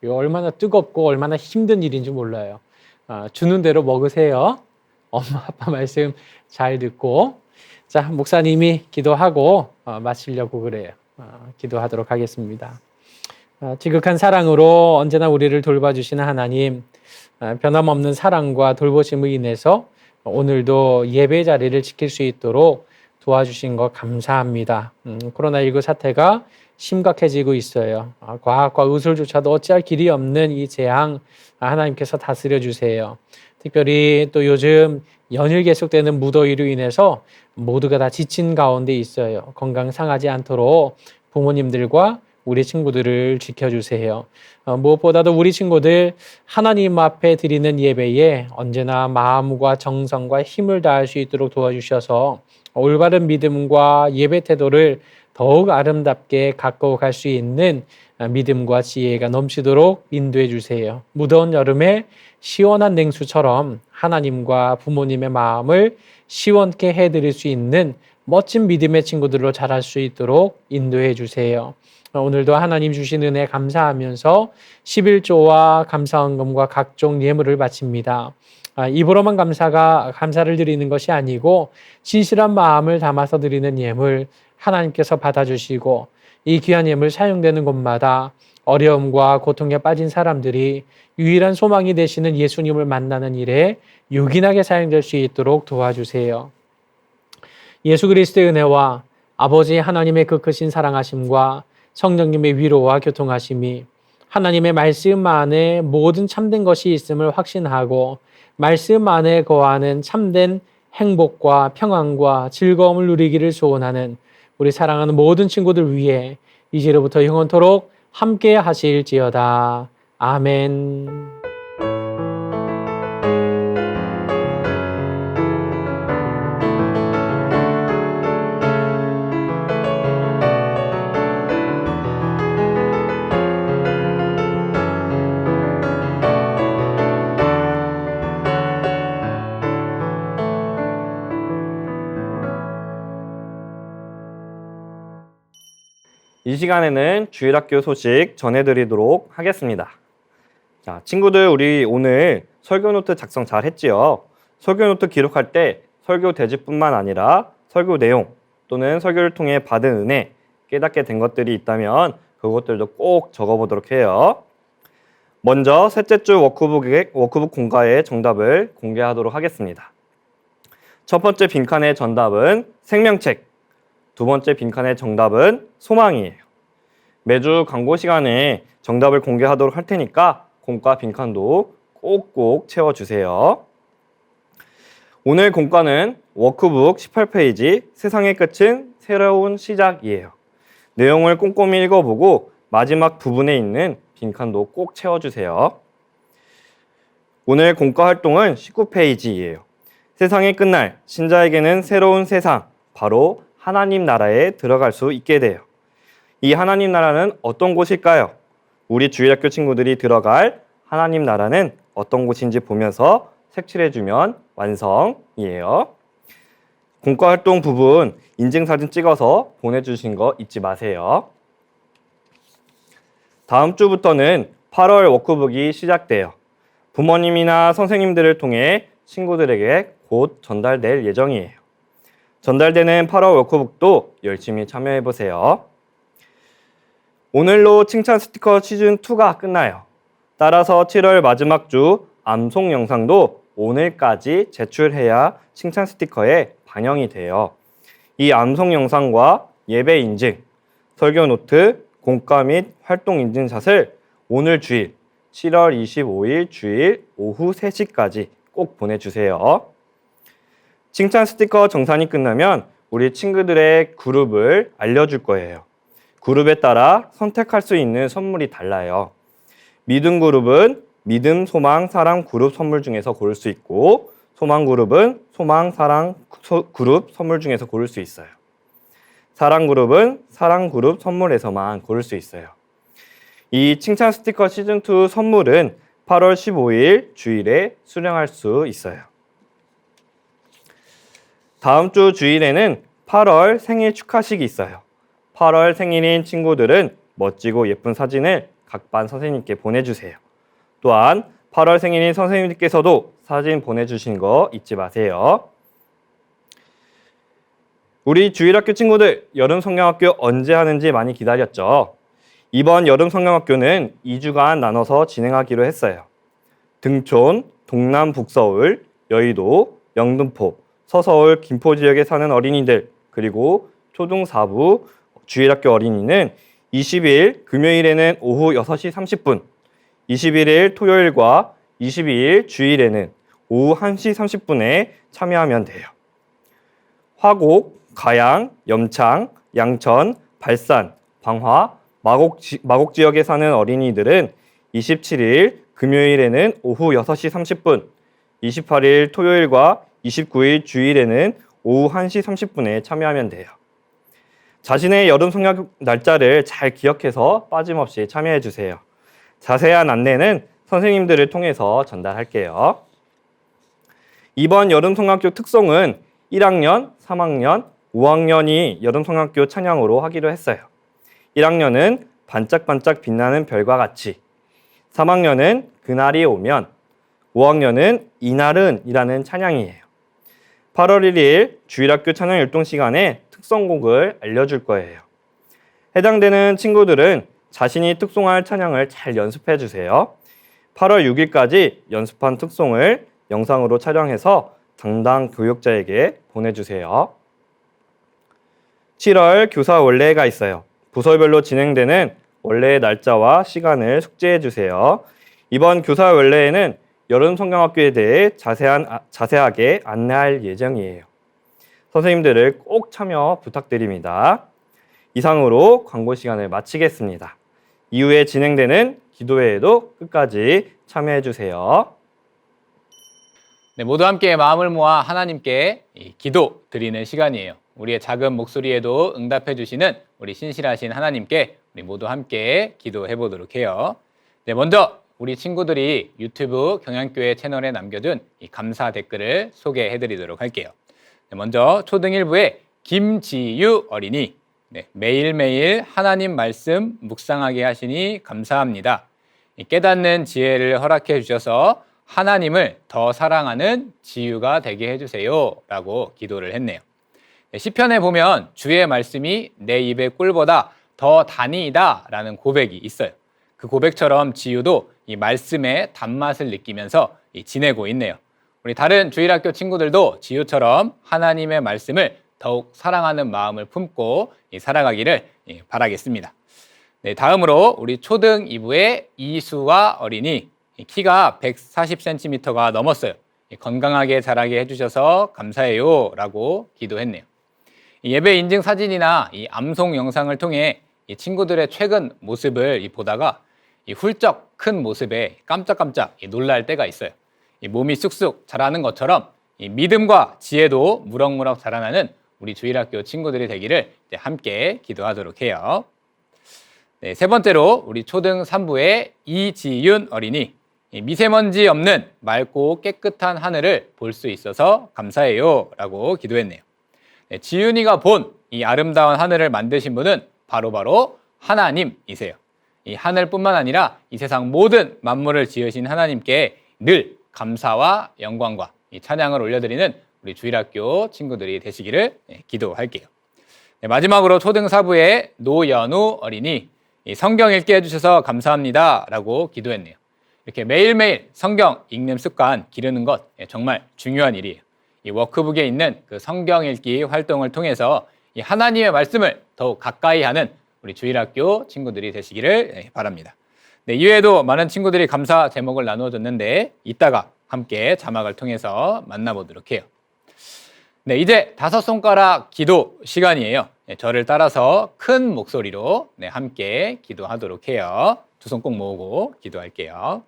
이거 얼마나 뜨겁고 얼마나 힘든 일인지 몰라요. 주는 대로 먹으세요. 엄마 아빠 말씀 잘 듣고. 자, 목사님이 기도하고 마치려고 그래요. 기도하도록 하겠습니다. 지극한 사랑으로 언제나 우리를 돌봐주시는 하나님, 변함없는 사랑과 돌보심을 인해서 오늘도 예배 자리를 지킬 수 있도록 도와주신 것 감사합니다. 코로나19 사태가 심각해지고 있어요. 과학과 의술조차도 어찌할 길이 없는 이 재앙 하나님께서 다스려 주세요. 특별히 또 요즘 연일 계속되는 무더위로 인해서 모두가 다 지친 가운데 있어요. 건강 상하지 않도록 부모님들과 우리 친구들을 지켜주세요. 무엇보다도 우리 친구들 하나님 앞에 드리는 예배에 언제나 마음과 정성과 힘을 다할 수 있도록 도와주셔서 올바른 믿음과 예배 태도를 더욱 아름답게 가까워 갈 수 있는 믿음과 지혜가 넘치도록 인도해 주세요. 무더운 여름에 시원한 냉수처럼 하나님과 부모님의 마음을 시원케 해드릴 수 있는 멋진 믿음의 친구들로 자랄 수 있도록 인도해 주세요. 오늘도 하나님 주신 은혜 감사하면서 11조와 감사헌금과 각종 예물을 바칩니다. 입으로만 감사를 드리는 것이 아니고 진실한 마음을 담아서 드리는 예물 하나님께서 받아주시고 이 귀한 예물 사용되는 곳마다 어려움과 고통에 빠진 사람들이 유일한 소망이 되시는 예수님을 만나는 일에 요긴하게 사용될 수 있도록 도와주세요. 예수 그리스도의 은혜와 아버지 하나님의 그 크신 사랑하심과 성령님의 위로와 교통하심이 하나님의 말씀 안에 모든 참된 것이 있음을 확신하고 말씀 안에 거하는 참된 행복과 평안과 즐거움을 누리기를 소원하는 우리 사랑하는 모든 친구들 위해 이제로부터 영원토록 함께 하실지어다. 아멘. 이 시간에는 주일학교 소식 전해드리도록 하겠습니다. 자, 친구들 우리 오늘 설교 노트 작성 잘 했지요? 설교 노트 기록할 때 설교 대지뿐만 아니라 설교 내용 또는 설교를 통해 받은 은혜, 깨닫게 된 것들이 있다면 그것들도 꼭 적어보도록 해요. 먼저 셋째 주 워크북 공과의 정답을 공개하도록 하겠습니다. 첫 번째 빈칸의 정답은 생명책, 두 번째 빈칸의 정답은 소망이에요. 매주 광고 시간에 정답을 공개하도록 할 테니까 공과 빈칸도 꼭꼭 채워주세요. 오늘 공과는 워크북 18페이지 세상의 끝은 새로운 시작이에요. 내용을 꼼꼼히 읽어보고 마지막 부분에 있는 빈칸도 꼭 채워주세요. 오늘 공과 활동은 19페이지예요. 세상이 끝날 신자에게는 새로운 세상, 바로 하나님 나라에 들어갈 수 있게 돼요. 이 하나님 나라는 어떤 곳일까요? 우리 주일학교 친구들이 들어갈 하나님 나라는 어떤 곳인지 보면서 색칠해주면 완성이에요. 공과 활동 부분 인증사진 찍어서 보내주신 거 잊지 마세요. 다음 주부터는 8월 워크북이 시작돼요. 부모님이나 선생님들을 통해 친구들에게 곧 전달될 예정이에요. 전달되는 8월 워크북도 열심히 참여해보세요. 오늘로 칭찬 스티커 시즌2가 끝나요. 따라서 7월 마지막 주 암송 영상도 오늘까지 제출해야 칭찬 스티커에 반영이 돼요. 이 암송 영상과 예배 인증, 설교 노트, 공과 및 활동 인증샷을 오늘 주일 7월 25일 주일 오후 3시까지 꼭 보내주세요. 칭찬 스티커 정산이 끝나면 우리 친구들의 그룹을 알려줄 거예요. 그룹에 따라 선택할 수 있는 선물이 달라요. 믿음 그룹은 믿음, 소망, 사랑 그룹 선물 중에서 고를 수 있고 소망 그룹은 소망, 사랑 그룹 선물 중에서 고를 수 있어요. 사랑 그룹은 사랑 그룹 선물에서만 고를 수 있어요. 이 칭찬 스티커 시즌2 선물은 8월 15일 주일에 수령할 수 있어요. 다음 주 주일에는 8월 생일 축하식이 있어요. 8월 생일인 친구들은 멋지고 예쁜 사진을 각 반 선생님께 보내주세요. 또한 8월 생일인 선생님께서도 사진 보내주신 거 잊지 마세요. 우리 주일학교 친구들 여름 성경학교 언제 하는지 많이 기다렸죠? 이번 여름 성경학교는 2주간 나눠서 진행하기로 했어요. 등촌, 동남 북서울, 여의도, 영등포, 서서울, 김포 지역에 사는 어린이들 그리고 초등 4부 주일학교 어린이는 20일 금요일에는 오후 6시 30분, 21일 토요일과 22일 주일에는 오후 1시 30분에 참여하면 돼요. 화곡, 가양, 염창, 양천, 발산, 광화, 마곡 지역에 사는 어린이들은 27일 금요일에는 오후 6시 30분, 28일 토요일과 29일 주일에는 오후 1시 30분에 참여하면 돼요. 자신의 여름 성경 날짜를 잘 기억해서 빠짐없이 참여해 주세요. 자세한 안내는 선생님들을 통해서 전달할게요. 이번 여름 성경학교 특성은 1학년, 3학년, 5학년이 여름 성경학교 찬양으로 하기로 했어요. 1학년은 반짝반짝 빛나는 별과 같이, 3학년은 그날이 오면, 5학년은 이날은 이라는 찬양이에요. 8월 1일 주일학교 찬양 율동 시간에 특성곡을 알려줄 거예요. 해당되는 친구들은 자신이 특송할 찬양을 잘 연습해 주세요. 8월 6일까지 연습한 특송을 영상으로 촬영해서 담당 교육자에게 보내주세요. 7월 교사 원래가 있어요. 부서별로 진행되는 원래의 날짜와 시간을 숙지해 주세요. 이번 교사 원래에는 여름 성경학교에 대해 자세하게 안내할 예정이에요. 선생님들을 꼭 참여 부탁드립니다. 이상으로 광고 시간을 마치겠습니다. 이후에 진행되는 기도회에도 끝까지 참여해 주세요. 네, 모두 함께 마음을 모아 하나님께 기도 드리는 시간이에요. 우리의 작은 목소리에도 응답해 주시는 우리 신실하신 하나님께 우리 모두 함께 기도해 보도록 해요. 네, 먼저 우리 친구들이 유튜브 경양교회 채널에 남겨둔 이 감사 댓글을 소개해 드리도록 할게요. 네, 먼저 초등 1부의 김지유 어린이, 네, 매일매일 하나님 말씀 묵상하게 하시니 감사합니다. 깨닫는 지혜를 허락해 주셔서 하나님을 더 사랑하는 지유가 되게 해주세요 라고 기도를 했네요. 시편에 보면 주의 말씀이 내 입의 꿀보다 더 단이다 라는 고백이 있어요. 그 고백처럼 지유도 이 말씀의 단맛을 느끼면서 지내고 있네요. 우리 다른 주일학교 친구들도 지유처럼 하나님의 말씀을 더욱 사랑하는 마음을 품고 살아가기를 바라겠습니다. 네, 다음으로 우리 초등 2부의 이수아 어린이, 키가 140cm가 넘었어요. 건강하게 자라게 해주셔서 감사해요 라고 기도했네요. 예배 인증 사진이나 이 암송 영상을 통해 이 친구들의 최근 모습을 보다가 이 훌쩍 큰 모습에 깜짝깜짝 놀랄 때가 있어요. 이 몸이 쑥쑥 자라는 것처럼 이 믿음과 지혜도 무럭무럭 자라나는 우리 주일학교 친구들이 되기를 함께 기도하도록 해요. 네, 세 번째로 우리 초등 3부의 이지윤 어린이, 미세먼지 없는 맑고 깨끗한 하늘을 볼 수 있어서 감사해요 라고 기도했네요. 네, 지윤이가 본 이 아름다운 하늘을 만드신 분은 바로 하나님이세요. 이 하늘뿐만 아니라 이 세상 모든 만물을 지으신 하나님께 늘 감사와 영광과 이 찬양을 올려드리는 우리 주일학교 친구들이 되시기를 기도할게요. 네, 마지막으로 초등 4부의 노연우 어린이, 이 성경 읽게 해주셔서 감사합니다 라고 기도했네요. 이렇게 매일매일 성경 읽는 습관 기르는 것 정말 중요한 일이에요. 이 워크북에 있는 그 성경 읽기 활동을 통해서 이 하나님의 말씀을 더욱 가까이 하는 우리 주일학교 친구들이 되시기를 바랍니다. 네, 이외에도 많은 친구들이 감사 제목을 나누어줬는데 이따가 함께 자막을 통해서 만나보도록 해요. 네, 이제 5손가락 기도 시간이에요. 네, 저를 따라서 큰 목소리로 함께 기도하도록 해요. 두 손 꼭 모으고 기도할게요.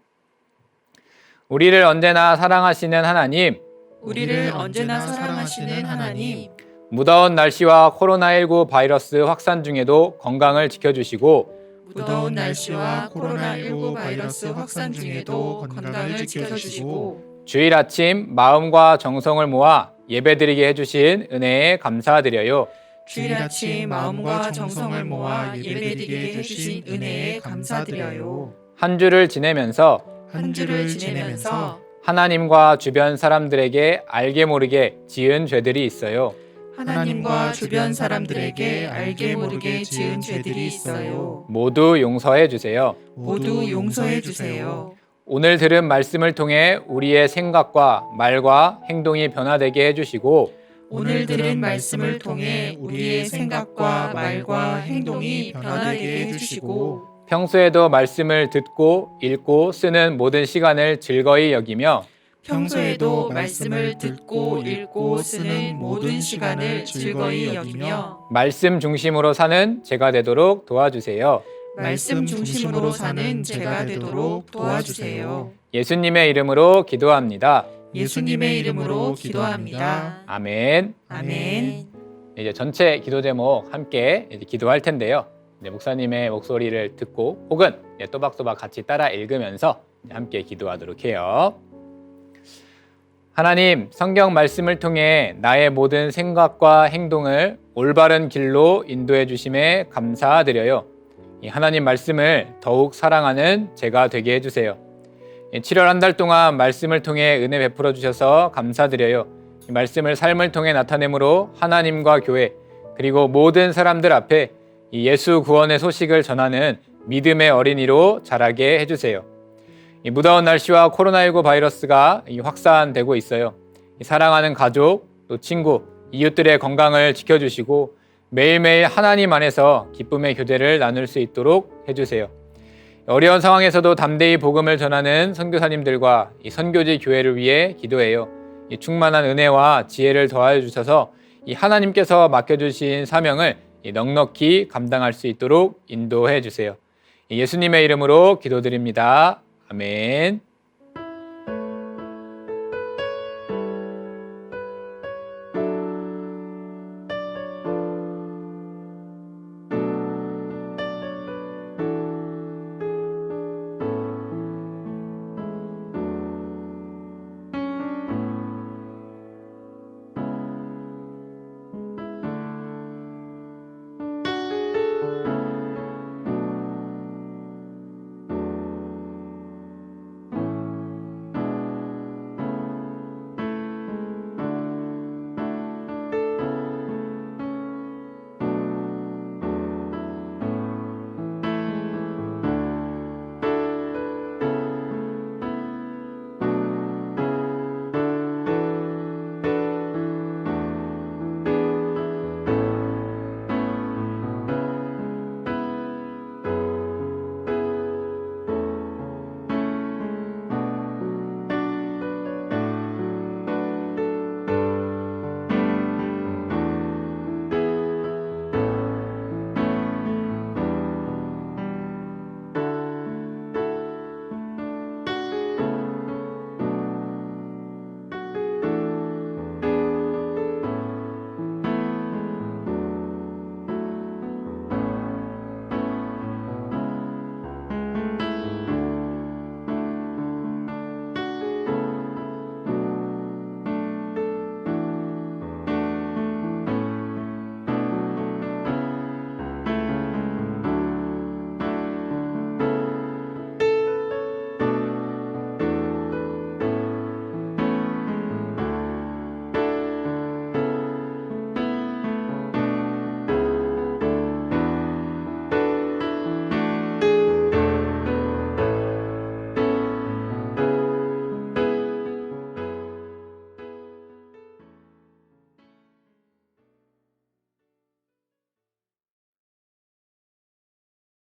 우리를 언제나 사랑하시는 하나님, 우리를 언제나 사랑하시는 하나님, 무더운 날씨와 코로나19 바이러스 확산 중에도 건강을 지켜주시고 무더운 날씨와 코로나19 바이러스 확산 중에도 건강을 지켜주시고 주일 아침 마음과 정성을 모아 예배드리게 해주신 은혜에 감사드려요. 주일 아침 마음과 정성을 모아 예배드리게 해주신 은혜에 감사드려요. 한 주를 지내면서 하나님과 주변 사람들에게 알게 모르게 지은 죄들이 있어요. 하나님과 주변 사람들에게 알게 모르게 지은 죄들이 있어요. 모두 용서해 주세요. 모두 용서해 주세요. 오늘 들은 말씀을 통해 우리의 생각과 말과 행동이 변화되게 해주시고 오늘 들은 말씀을 통해 우리의 생각과 말과 행동이 변화되게 해주시고 평소에도 말씀을 듣고 읽고 쓰는 모든 시간을 즐거이 여기며 평소에도 말씀을 듣고 읽고 쓰는 모든 시간을 즐거이 여기며 말씀 중심으로 사는 제가 되도록 도와주세요. 말씀 중심으로 사는 제가 되도록 도와주세요. 예수님의 이름으로 기도합니다. 예수님의 이름으로 기도합니다. 아멘. 아멘. 이제 전체 기도 제목 함께 기도할 텐데요. 목사님의 목소리를 듣고 혹은 또박또박 같이 따라 읽으면서 함께 기도하도록 해요. 하나님, 성경 말씀을 통해 나의 모든 생각과 행동을 올바른 길로 인도해 주심에 감사드려요. 이 하나님 말씀을 더욱 사랑하는 제가 되게 해주세요. 7월 한 달 동안 말씀을 통해 은혜 베풀어 주셔서 감사드려요. 이 말씀을 삶을 통해 나타내므로 하나님과 교회 그리고 모든 사람들 앞에 이 예수 구원의 소식을 전하는 믿음의 어린이로 자라게 해주세요. 이 무더운 날씨와 코로나19 바이러스가 확산되고 있어요. 이 사랑하는 가족, 또 친구, 이웃들의 건강을 지켜주시고 매일매일 하나님 안에서 기쁨의 교제를 나눌 수 있도록 해주세요. 어려운 상황에서도 담대히 복음을 전하는 선교사님들과 이 선교지 교회를 위해 기도해요. 이 충만한 은혜와 지혜를 더하여 주셔서 이 하나님께서 맡겨주신 사명을 넉넉히 감당할 수 있도록 인도해 주세요. 예수님의 이름으로 기도드립니다. 아멘.